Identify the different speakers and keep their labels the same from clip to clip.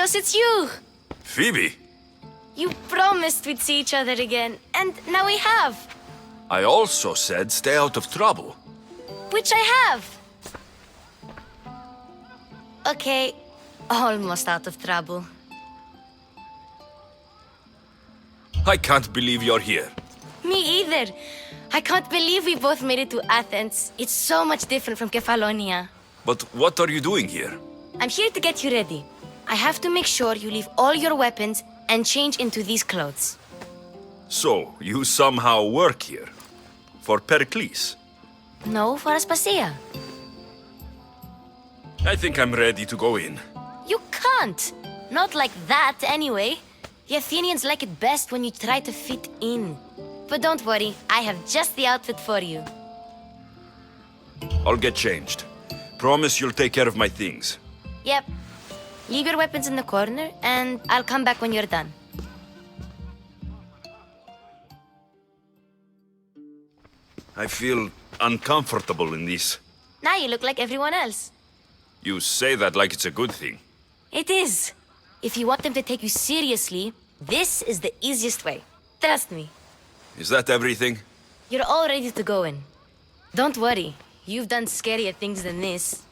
Speaker 1: Alexios, it's you!
Speaker 2: Phoebe,
Speaker 1: You promised we'd see each other again, and now we have.
Speaker 2: I also said stay out of trouble.
Speaker 1: Which I have. Okay, almost out of trouble.
Speaker 2: I can't believe you're here.
Speaker 1: Me either. I can't believe we both made it to Athens. It's so much different from Kefalonia.
Speaker 2: But what are you doing here?
Speaker 1: I'm here to get you ready. I have to make sure you leave all your weapons and change into these clothes.
Speaker 2: So, you somehow work here? For Perkilis?
Speaker 1: No, for Aspasia.
Speaker 2: I think I'm ready to go in.
Speaker 1: You can't. Not like that, anyway. The Athenians like it best when you try to fit in. But don't worry, I have just the outfit for you.
Speaker 2: I'll get changed. Promise you'll take care of my things.
Speaker 1: Yep. Leave your weapons in the corner, and I'll come back when you're done.
Speaker 2: I feel uncomfortable in this.
Speaker 1: Now you look like everyone else.
Speaker 2: You say that like it's a good thing.
Speaker 1: It is. If you want them to take you seriously, this is the easiest way. Trust me.
Speaker 2: Is that everything?
Speaker 1: You're all ready to go in. Don't worry. You've done scarier things than this.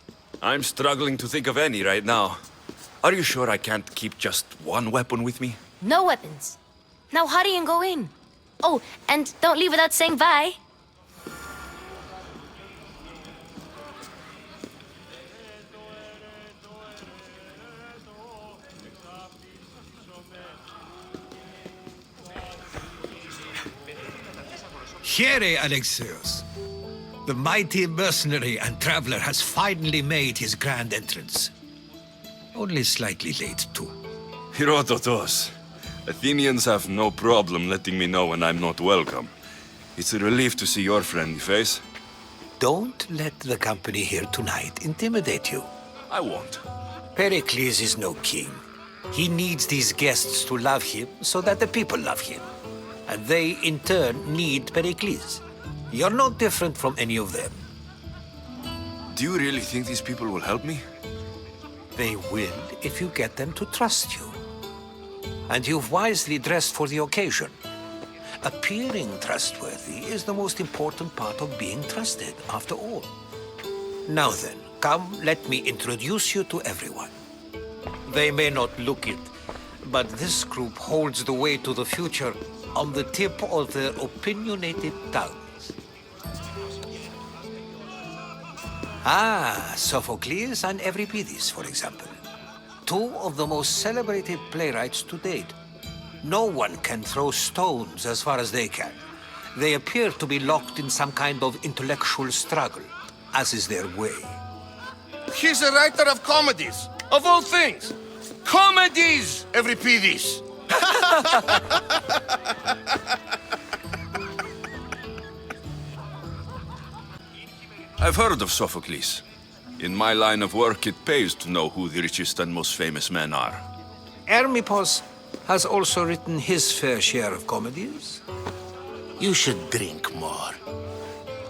Speaker 2: I'm struggling to think of any right now. Are you sure I can't keep just one weapon with me?
Speaker 1: No weapons. Now hurry and go in. Oh, and don't leave without saying bye.
Speaker 3: Here, Alexios. The mighty mercenary and traveler has finally made his grand entrance. Only slightly late, too.
Speaker 2: Herodotos. Athenians have no problem letting me know when I'm not welcome. It's a relief to see your friendly face.
Speaker 3: Don't let the company here tonight intimidate you.
Speaker 2: I won't.
Speaker 3: Pericles is no king. He needs these guests to love him so that the people love him. And they, in turn, need Pericles. You're no different from any of them.
Speaker 2: Do you really think these people will help me?
Speaker 3: They will if you get them to trust you. And you've wisely dressed for the occasion. Appearing trustworthy is the most important part of being trusted, after all. Now then, come, let me introduce you to everyone. They may not look it, but this group holds the way to the future on the tip of their opinionated tongues. Ah, Sophocles and Euripides, for example. Two of the most celebrated playwrights to date. No one can throw stones as far as they can. They appear to be locked in some kind of intellectual struggle, as is their way.
Speaker 4: He's a writer of comedies, of all things. Comedies, Euripides.
Speaker 2: I've heard of Sophocles. In my line of work, it pays to know who the richest and most famous men are.
Speaker 3: Hermippos has also written his fair share of comedies.
Speaker 5: You should drink more.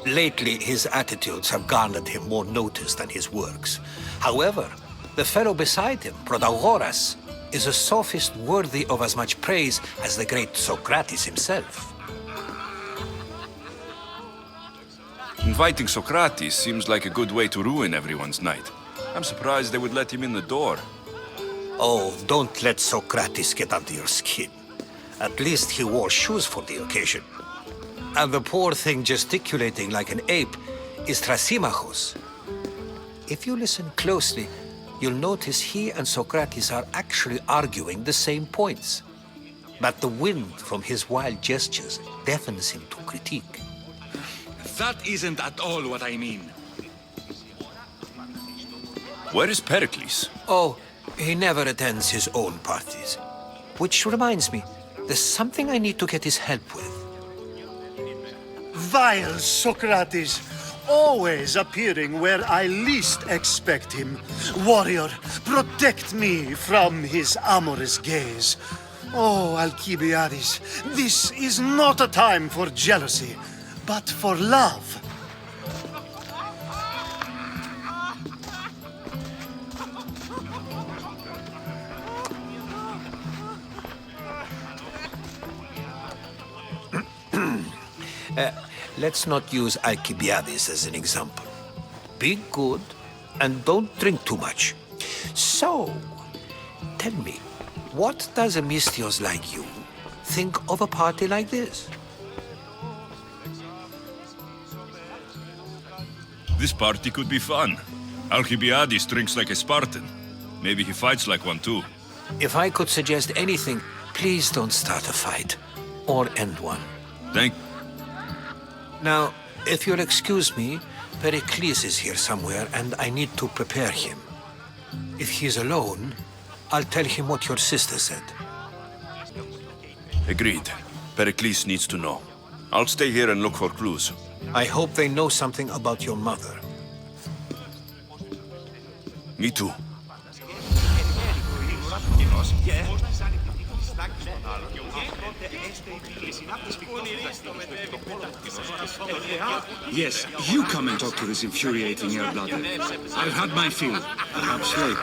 Speaker 3: Lately, his attitudes have garnered him more notice than his works. However, the fellow beside him, Protagoras, is a sophist worthy of as much praise as the great Socrates himself.
Speaker 2: Inviting Socrates seems like a good way to ruin everyone's night. I'm surprised they would let him in the door.
Speaker 3: Oh, don't let Socrates get under your skin. At least he wore shoes for the occasion. And the poor thing gesticulating like an ape is Thrasymachos. If you listen closely, you'll notice he and Socrates are actually arguing the same points. But the wind from his wild gestures deafens him to critique.
Speaker 5: That isn't at all what I mean.
Speaker 2: Where is Pericles?
Speaker 3: Oh, he never attends his own parties. Which reminds me, there's something I need to get his help with.
Speaker 6: Vile Socrates, always appearing where I least expect him. Warrior, protect me from his amorous gaze. Oh, Alcibiades, this is not a time for jealousy, but for love.
Speaker 3: Let's not use Alcibiades as an example. Be good and don't drink too much. So, tell me, what does a Mystios like you think of a party like this?
Speaker 2: This party could be fun. Alcibiades drinks like a Spartan. Maybe he fights like one too.
Speaker 3: If I could suggest anything, please don't start a fight or end one.
Speaker 2: Thank...
Speaker 3: Now, if you'll excuse me, Perkilis is here somewhere and I need to prepare him. If he's alone, I'll tell him what your sister said.
Speaker 2: Agreed. Perkilis needs to know. I'll stay here and look for clues.
Speaker 3: I hope they know something about your mother.
Speaker 2: Me too.
Speaker 5: Yes, you come and talk to this infuriating air-blooded. I've had my fill. Perhaps later.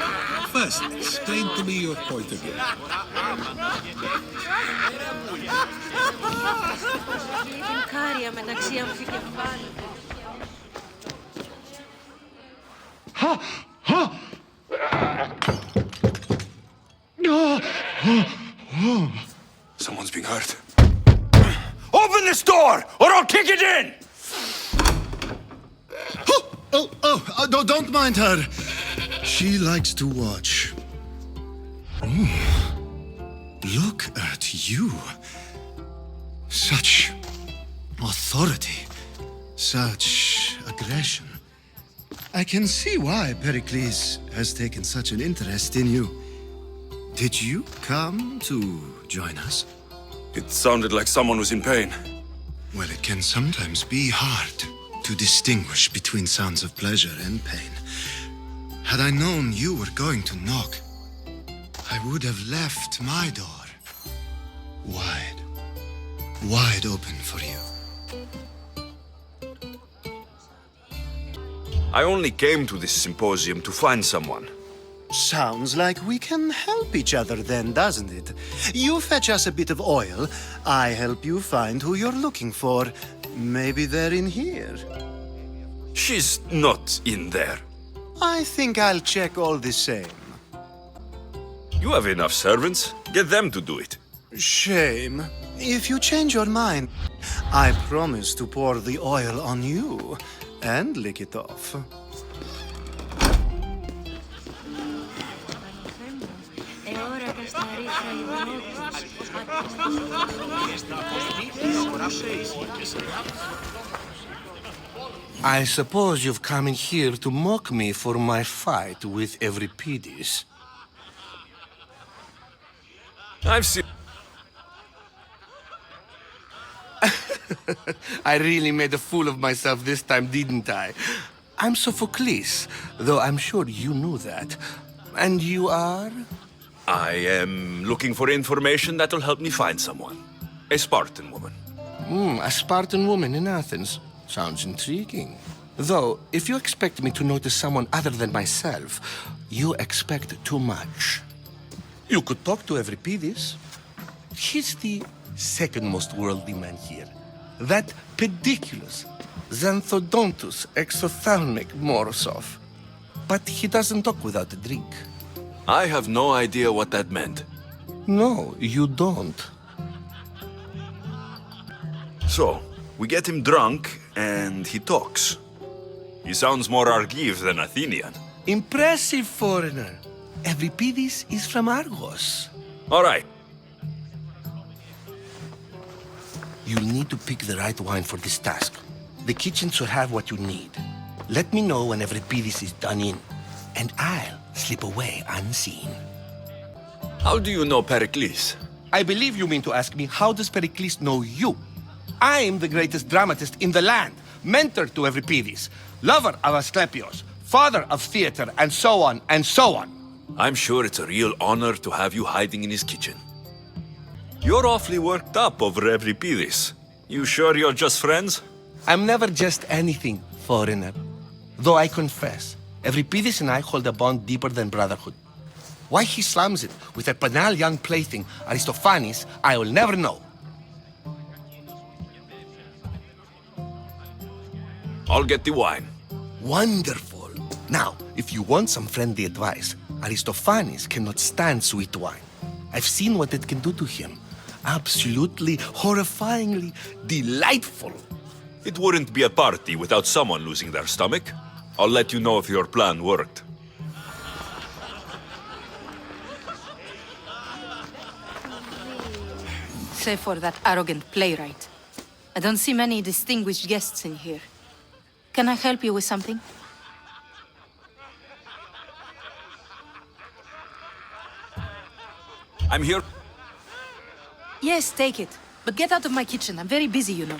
Speaker 5: First, explain to me your point of view.
Speaker 2: Someone's being hurt. Open this door, or I'll kick it in!
Speaker 6: Don't mind her. She likes to watch. Look at you. Such authority. Such aggression. I can see why Pericles has taken such an interest in you. Did you come to join us?
Speaker 2: It sounded like someone was in pain.
Speaker 6: Well, it can sometimes be hard to distinguish between sounds of pleasure and pain. Had I known you were going to knock, I would have left my door wide open for you.
Speaker 2: I only came to this symposium to find someone.
Speaker 6: Sounds like we can help each other then, doesn't it? You fetch us a bit of oil, I help you find who you're looking for. Maybe they're in here.
Speaker 2: She's not in there.
Speaker 6: I think I'll check all the same.
Speaker 2: You have enough servants. Get them to do it.
Speaker 6: Shame. If you change your mind, I promise to pour the oil on you and lick it off.
Speaker 7: I suppose you've come in here to mock me for my fight with Euripides.
Speaker 2: I've seen...
Speaker 7: I really made a fool of myself this time, didn't I? I'm Sophocles, though I'm sure you knew that. And you are?
Speaker 2: I am looking for information that'll help me find someone. A Spartan woman.
Speaker 7: A Spartan woman in Athens. Sounds intriguing. Though, if you expect me to notice someone other than myself, you expect too much. You could talk to Euripides. He's the second most worldly man here. That pediculous, xanthodontus exophthalmic Morosov. But he doesn't talk without a drink.
Speaker 2: I have no idea what that meant.
Speaker 7: No, you don't.
Speaker 2: So, we get him drunk, and he talks. He sounds more Argive than Athenian.
Speaker 7: Impressive, foreigner. Euripides is from Argos.
Speaker 2: All right.
Speaker 7: You'll need to pick the right wine for this task. The kitchen should have what you need. Let me know when Euripides is done in, and I'll slip away unseen.
Speaker 2: How do you know Pericles?
Speaker 7: I believe you mean to ask me, how does Pericles know you? I'm the greatest dramatist in the land, mentor to Euripides, lover of Asclepios, father of theater, and so on, and so on.
Speaker 2: I'm sure it's a real honor to have you hiding in his kitchen. You're awfully worked up over Euripides. You sure you're just friends?
Speaker 7: I'm never just anything, foreigner. Though I confess, Euripides and I hold a bond deeper than brotherhood. Why he slams it with a banal young plaything, Aristophanes, I will never know.
Speaker 2: I'll get the wine.
Speaker 7: Wonderful. Now, if you want some friendly advice, Aristophanes cannot stand sweet wine. I've seen what it can do to him. Absolutely, horrifyingly delightful.
Speaker 2: It wouldn't be a party without someone losing their stomach. I'll let you know if your plan worked.
Speaker 8: Save for that arrogant playwright. I don't see many distinguished guests in here. Can I help you with something?
Speaker 2: I'm here.
Speaker 8: Yes, take it. But get out of my kitchen. I'm very busy, you know.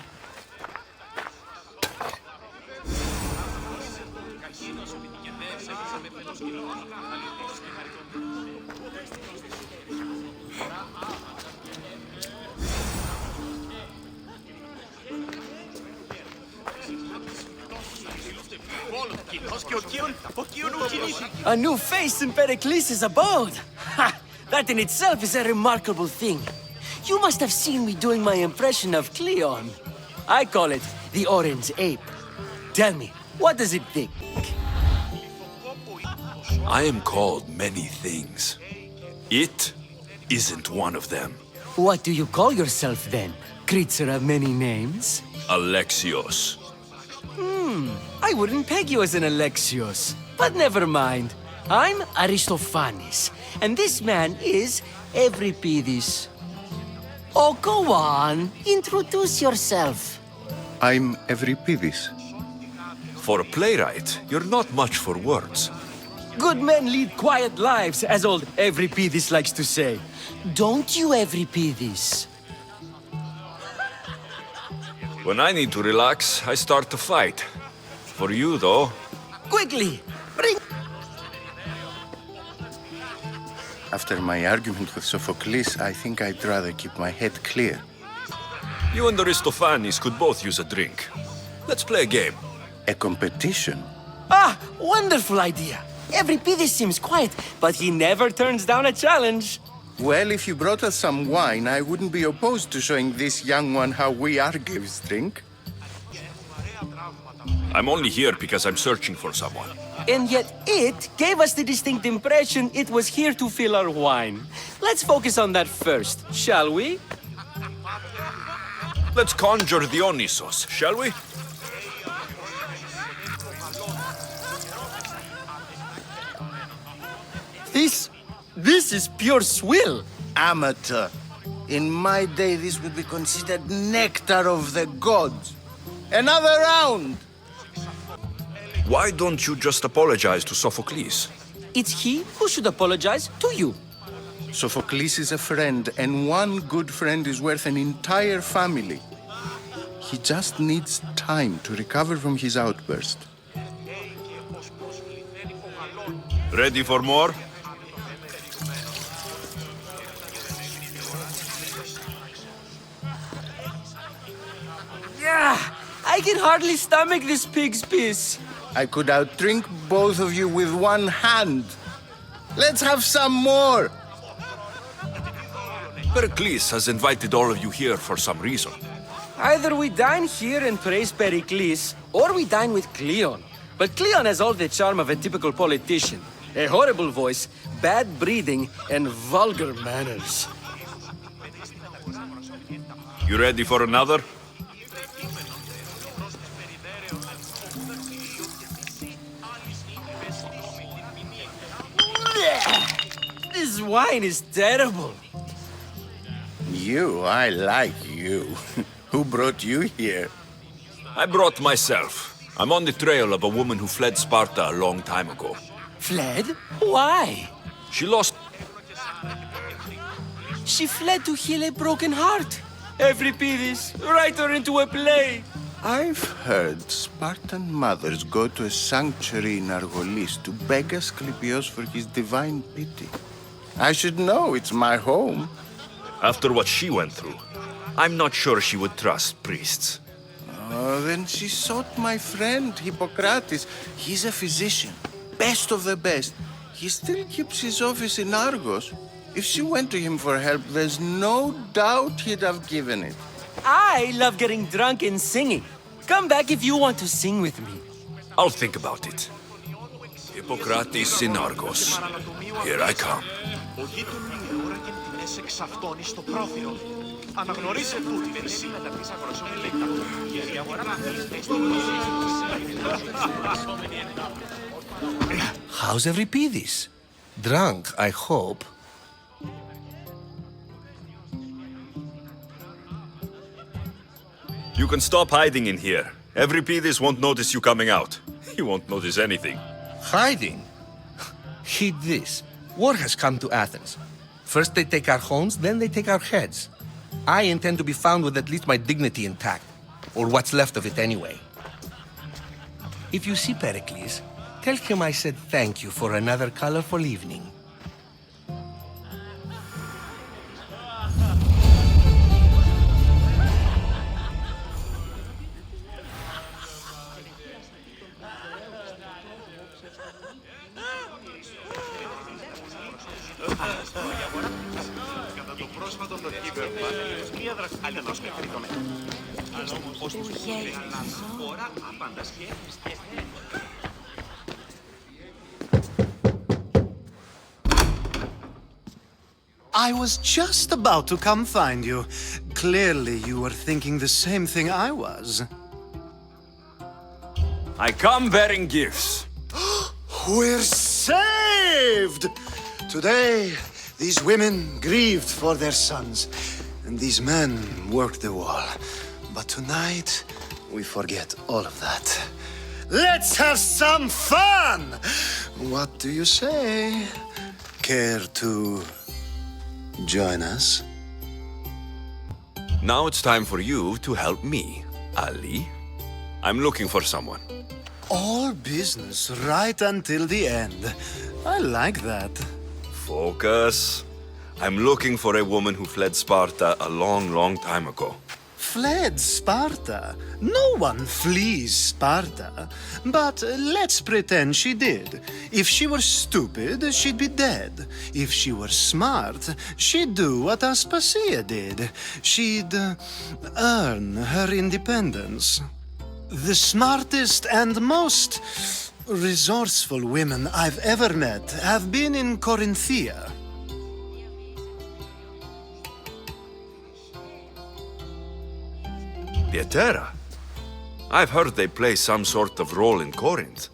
Speaker 9: A new face in Perkilis' abode! Ha! That in itself is a remarkable thing. You must have seen me doing my impression of Cleon. I call it the Orange Ape. Tell me, what does it think?
Speaker 2: I am called many things. It isn't one of them.
Speaker 9: What do you call yourself then? Creature of many names?
Speaker 2: Alexios.
Speaker 9: I wouldn't peg you as an Alexios. But never mind. I'm Aristophanes, and this man is Euripides. Oh, go on. Introduce yourself.
Speaker 10: I'm Euripides.
Speaker 2: For a playwright, you're not much for words.
Speaker 9: Good men lead quiet lives, as old Euripides likes to say. Don't you, Euripides?
Speaker 2: When I need to relax, I start to fight. For you, though,
Speaker 9: Quickly, bring...
Speaker 10: After my argument with Sophocles, I think I'd rather keep my head clear.
Speaker 2: you and Aristophanes could both use a drink. Let's play a game.
Speaker 10: A competition?
Speaker 9: Ah, wonderful idea. Euripides seems quiet, but he never turns down a challenge.
Speaker 10: Well, if you brought us some wine, I wouldn't be opposed to showing this young one how we Argives drink.
Speaker 2: I'm only here because I'm searching for someone.
Speaker 9: And yet it gave us the distinct impression it was here to fill our wine. Let's focus on that first, shall we?
Speaker 2: Let's conjure Dionysos, shall we?
Speaker 9: This is pure swill.
Speaker 10: Amateur. In my day, this would be considered nectar of the gods. Another round!
Speaker 2: Why don't you just apologize to Sophocles?
Speaker 9: It's he who should apologize to you.
Speaker 10: Sophocles is a friend, and one good friend is worth an entire family. He just needs time to recover from his outburst.
Speaker 2: Ready for more?
Speaker 9: Yeah, I can hardly stomach this pig's piss.
Speaker 10: I could outdrink both of you with one hand. Let's have some more!
Speaker 2: Perkilis has invited all of you here for some reason.
Speaker 9: Either we dine here and praise Perkilis, or we dine with Cleon. But Cleon has all the charm of a typical politician. A horrible voice, bad breeding, and vulgar manners.
Speaker 2: You ready for another?
Speaker 9: This wine is terrible.
Speaker 10: I like you. Who brought you here?
Speaker 2: I brought myself. I'm on the trail of a woman who fled Sparta a long time ago.
Speaker 9: Fled? Why?
Speaker 2: She lost...
Speaker 9: She fled to heal a broken heart. Euripides, write her into a play.
Speaker 10: I've heard Spartan mothers go to a sanctuary in Argolis to beg Asclepios for his divine pity. I should know, it's my home.
Speaker 2: After what she went through, I'm not sure she would trust priests.
Speaker 10: Oh, then she sought my friend, Hippocrates. He's a physician, best of the best. He still keeps his office in Argos. If she went to him for help, there's no doubt he'd have given it.
Speaker 9: I love getting drunk and singing. Come back if you want to sing with me.
Speaker 2: I'll think about it. Hippocrates in Argos. Here I come.
Speaker 7: How's Euripides? Drunk, I hope.
Speaker 2: You can stop hiding in here. Euripides won't notice you coming out. He won't notice anything.
Speaker 7: Hiding? Heed this. War has come to Athens. First they take our homes, then they take our heads. I intend to be found with at least my dignity intact. Or what's left of it anyway. If you see Pericles, tell him I said thank you for another colorful evening.
Speaker 6: I was just about to come find you. Clearly, you were thinking the same thing I was.
Speaker 2: I come bearing gifts.
Speaker 6: We're saved! Today, these women grieved for their sons, and these men worked the wall. But tonight, we forget all of that. Let's have some fun! What do you say? Care to join us?
Speaker 2: Now it's time for you to help me, Ali. I'm looking for someone.
Speaker 6: All business right until the end. I like that.
Speaker 2: Focus. I'm looking for a woman who fled Sparta a long, long time ago.
Speaker 6: Fled Sparta? No one flees Sparta. But let's pretend she did. If she were stupid, she'd be dead. If she were smart, she'd do what Aspasia did. She'd earn her independence. The smartest and most resourceful women I've ever met have been in Corinthia.
Speaker 2: Pietera? I've heard they play some sort of role in Corinth,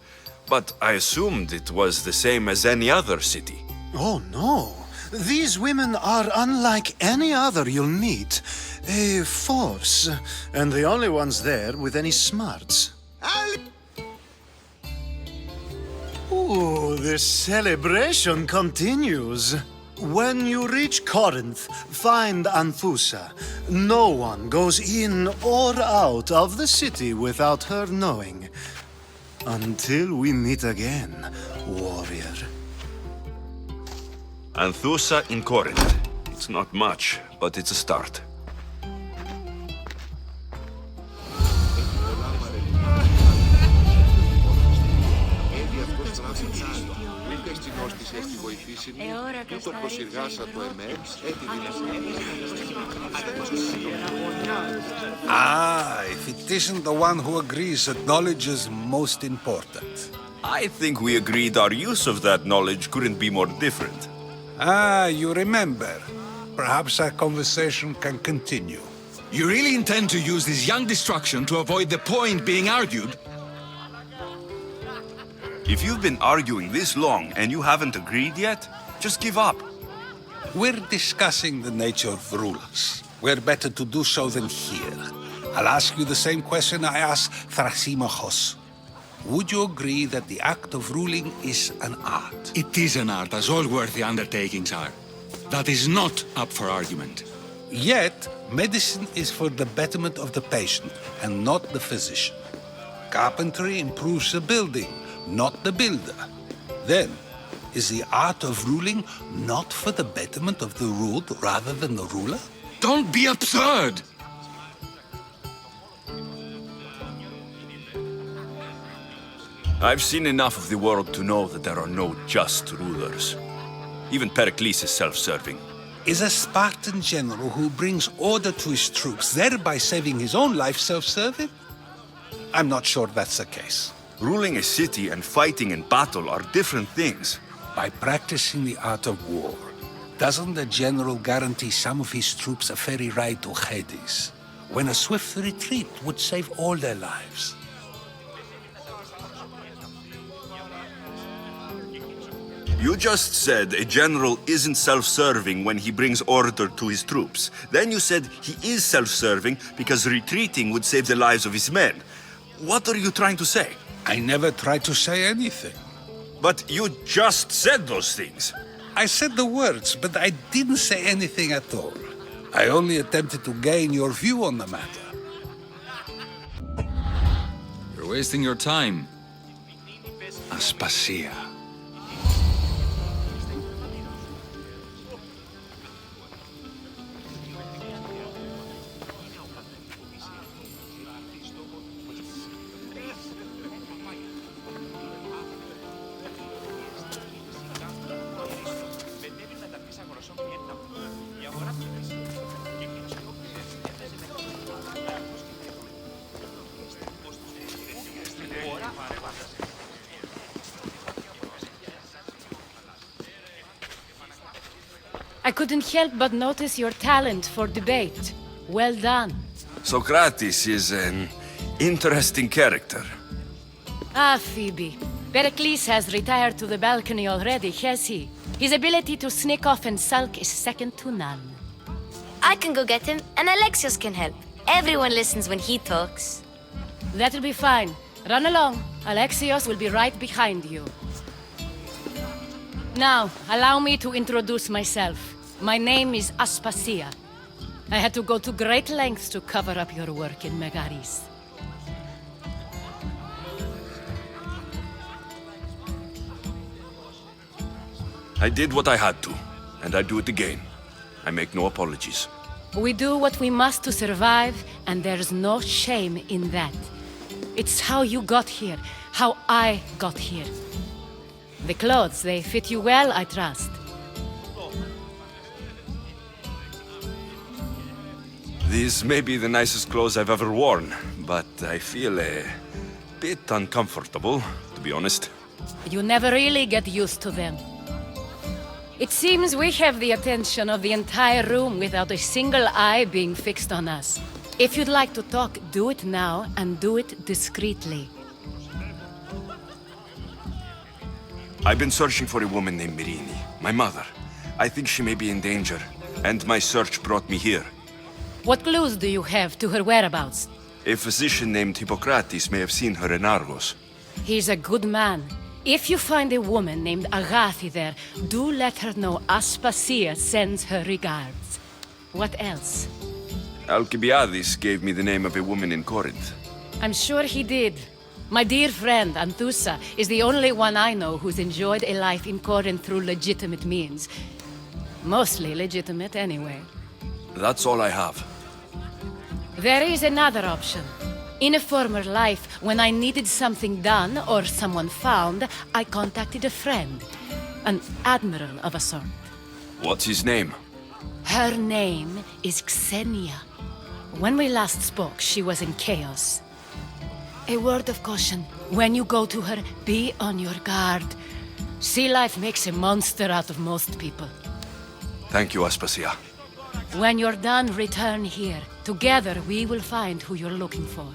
Speaker 2: but I assumed it was the same as any other city.
Speaker 6: Oh, no. These women are unlike any other you'll meet. A force, and the only ones there with any smarts. Ooh, the celebration continues. When you reach Corinth, find Anthusa. No one goes in or out of the city without her knowing. Until we meet again, warrior.
Speaker 2: Anthusa in Corinth. It's not much, but it's a start.
Speaker 3: Ah, if it isn't the one who agrees that knowledge is most important.
Speaker 2: I think we agreed our use of that knowledge couldn't be more different.
Speaker 3: Ah, you remember. Perhaps our conversation can continue.
Speaker 5: You really intend to use this young destruction to avoid the point being argued?
Speaker 2: If you've been arguing this long and you haven't agreed yet, just give up.
Speaker 3: We're discussing the nature of rulers. Where better to do so than here? I'll ask you the same question I asked Thrasymachos. Would you agree that the act of ruling is an art?
Speaker 5: It is an art, as all worthy undertakings are. That is not up for argument.
Speaker 3: Yet, medicine is for the betterment of the patient and not the physician. Carpentry improves the building, not the builder. Then, is the art of ruling not for the betterment of the ruled rather than the ruler?
Speaker 5: Don't be absurd!
Speaker 2: I've seen enough of the world to know that there are no just rulers. Even Perkilis is self-serving.
Speaker 3: Is a Spartan general who brings order to his troops, thereby saving his own life, self-serving?
Speaker 5: I'm not sure that's the case.
Speaker 2: Ruling a city and fighting in battle are different things.
Speaker 5: By practicing the art of war, doesn't the general guarantee some of his troops a ferry ride to Hades, when a swift retreat would save all their lives?
Speaker 2: You just said a general isn't self-serving when he brings order to his troops. Then you said he is self-serving because retreating would save the lives of his men. What are you trying to say?
Speaker 5: I never tried to say anything.
Speaker 2: But you just said those things.
Speaker 5: I said the words, but I didn't say anything at all. I only attempted to gain your view on the matter.
Speaker 11: You're wasting your time.
Speaker 5: Aspasia.
Speaker 12: I couldn't help but notice your talent for debate. Well done.
Speaker 2: Socrates is an interesting character.
Speaker 12: Ah, Phoebe. Perkilis has retired to the balcony already, has he? His ability to sneak off and sulk is second to none.
Speaker 1: I can go get him, and Alexios can help. Everyone listens when he talks.
Speaker 12: That'll be fine. Run along. Alexios will be right behind you. Now, allow me to introduce myself. My name is Aspasia. I had to go to great lengths to cover up your work in Megaris.
Speaker 2: I did what I had to, and I do it again. I make no apologies.
Speaker 12: We do what we must to survive, and there's no shame in that. It's how you got here, how I got here. The clothes, they fit you well, I trust.
Speaker 2: These may be the nicest clothes I've ever worn, but I feel a bit uncomfortable, to be honest.
Speaker 12: You never really get used to them. It seems we have the attention of the entire room without a single eye being fixed on us. If you'd like to talk, do it now, and do it discreetly.
Speaker 2: I've been searching for a woman named Mirini, my mother. I think she may be in danger, and my search brought me here.
Speaker 12: What clues do you have to her whereabouts?
Speaker 2: A physician named Hippocrates may have seen her in Argos.
Speaker 12: He's a good man. If you find a woman named Agathi there, do let her know Aspasia sends her regards. What else?
Speaker 2: Alcibiades gave me the name of a woman in Corinth.
Speaker 12: I'm sure he did. My dear friend, Anthusa, is the only one I know who's enjoyed a life in Corinth through legitimate means. Mostly legitimate, anyway.
Speaker 2: That's all I have.
Speaker 12: There is another option. In a former life, when I needed something done or someone found, I contacted a friend. An admiral of a sort.
Speaker 2: What's his name?
Speaker 12: Her name is Xenia. When we last spoke, she was in chaos. A word of caution. When you go to her, be on your guard. Sea life makes a monster out of most people.
Speaker 2: Thank you, Aspasia.
Speaker 12: When you're done, return here. Together, we will find who you're looking for.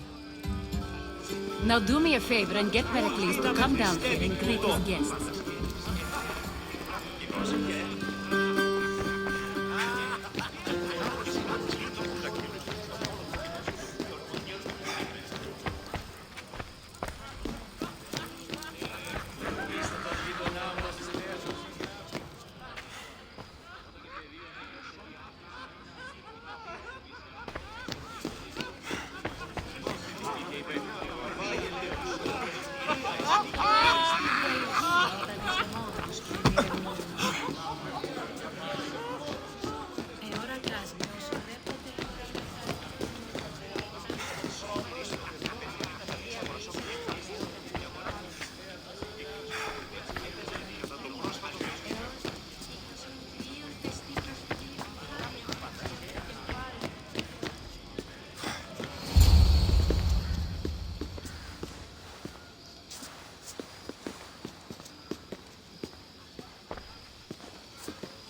Speaker 12: Now do me a favor and get Perkilis to come down here and greet his guests.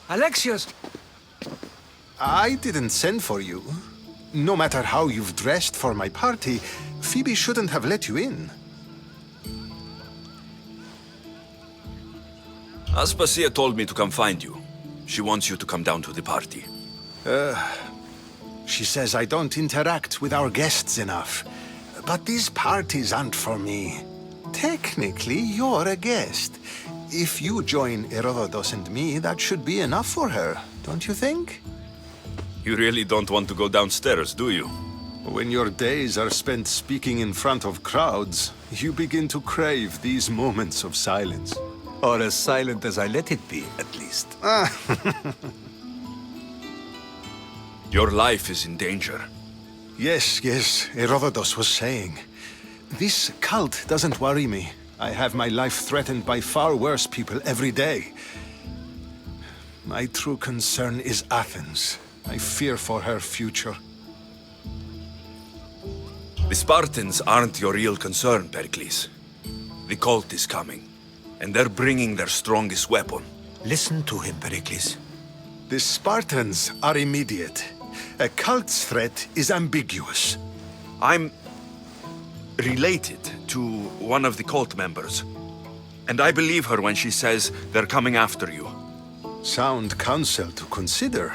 Speaker 3: Alexios!
Speaker 13: I didn't send for you. No matter how you've dressed for my party, Phoebe shouldn't have let you in.
Speaker 2: Aspasia told me to come find you. She wants you to come down to the party.
Speaker 13: She says I don't interact with our guests enough. But these parties aren't for me. Technically, you're a guest. If you join Herodotus and me, that should be enough for her, don't you think?
Speaker 2: You really don't want to go downstairs, do you?
Speaker 13: When your days are spent speaking in front of crowds, you begin to crave these moments of silence.
Speaker 3: Or as silent as I let it be, at least.
Speaker 2: Your life is in danger.
Speaker 13: Yes, Herodotus was saying. This cult doesn't worry me. I have my life threatened by far worse people every day. My true concern is Athens. I fear for her future.
Speaker 2: The Spartans aren't your real concern, Perkilis. The cult is coming, and they're bringing their strongest weapon.
Speaker 3: Listen to him, Perkilis.
Speaker 13: The Spartans are immediate. A cult's threat is ambiguous.
Speaker 2: I'm related to one of the cult members, and I believe her when she says they're coming after you.
Speaker 13: Sound counsel to consider.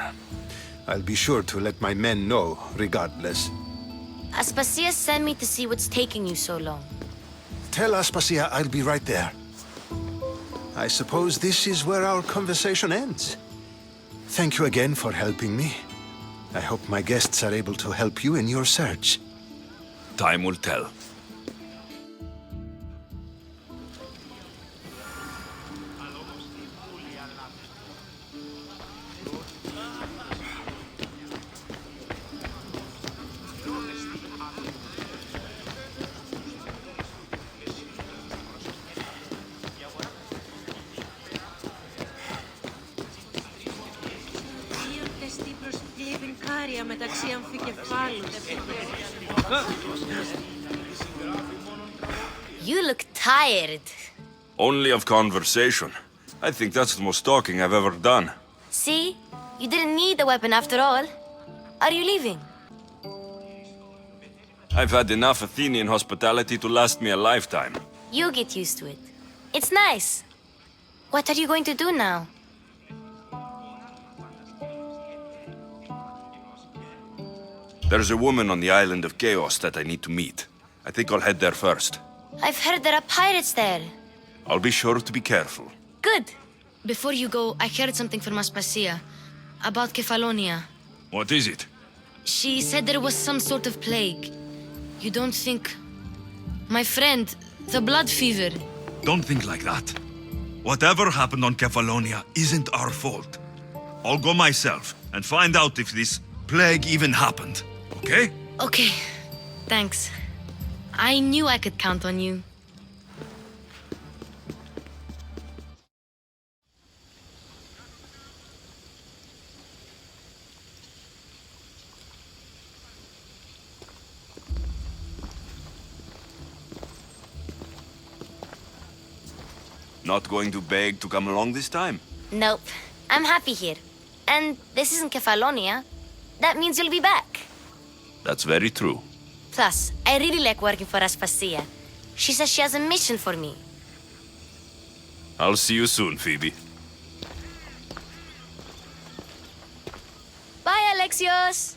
Speaker 13: I'll be sure to let my men know, regardless.
Speaker 1: Aspasia sent me to see what's taking you so long.
Speaker 13: Tell Aspasia I'll be right there. I suppose this is where our conversation ends. Thank you again for helping me. I hope my guests are able to help you in your search.
Speaker 2: Time will tell.
Speaker 1: You look tired.
Speaker 2: Only of conversation. I think that's the most talking I've ever done.
Speaker 1: See? You didn't need the weapon after all. Are you leaving?
Speaker 2: I've had enough Athenian hospitality to last me a lifetime.
Speaker 1: You get used to it. It's nice. What are you going to do now?
Speaker 2: There's a woman on the island of Chaos that I need to meet. I think I'll head there first.
Speaker 1: I've heard there are pirates there.
Speaker 2: I'll be sure to be careful.
Speaker 1: Good.
Speaker 12: Before you go, I heard something from Aspasia about Kefalonia.
Speaker 2: What is it?
Speaker 12: She said there was some sort of plague. You don't think... My friend, the blood fever.
Speaker 2: Don't think like that. Whatever happened on Kefalonia isn't our fault. I'll go myself and find out if this plague even happened, okay?
Speaker 12: Okay, thanks. I knew I could count on you.
Speaker 2: Not going to beg to come along this time?
Speaker 1: Nope. I'm happy here. And this isn't Kefalonia. That means you'll be back.
Speaker 2: That's very true.
Speaker 1: Plus, I really like working for Aspasia. She says she has a mission for me.
Speaker 2: I'll see you soon, Phoebe.
Speaker 1: Bye, Alexios!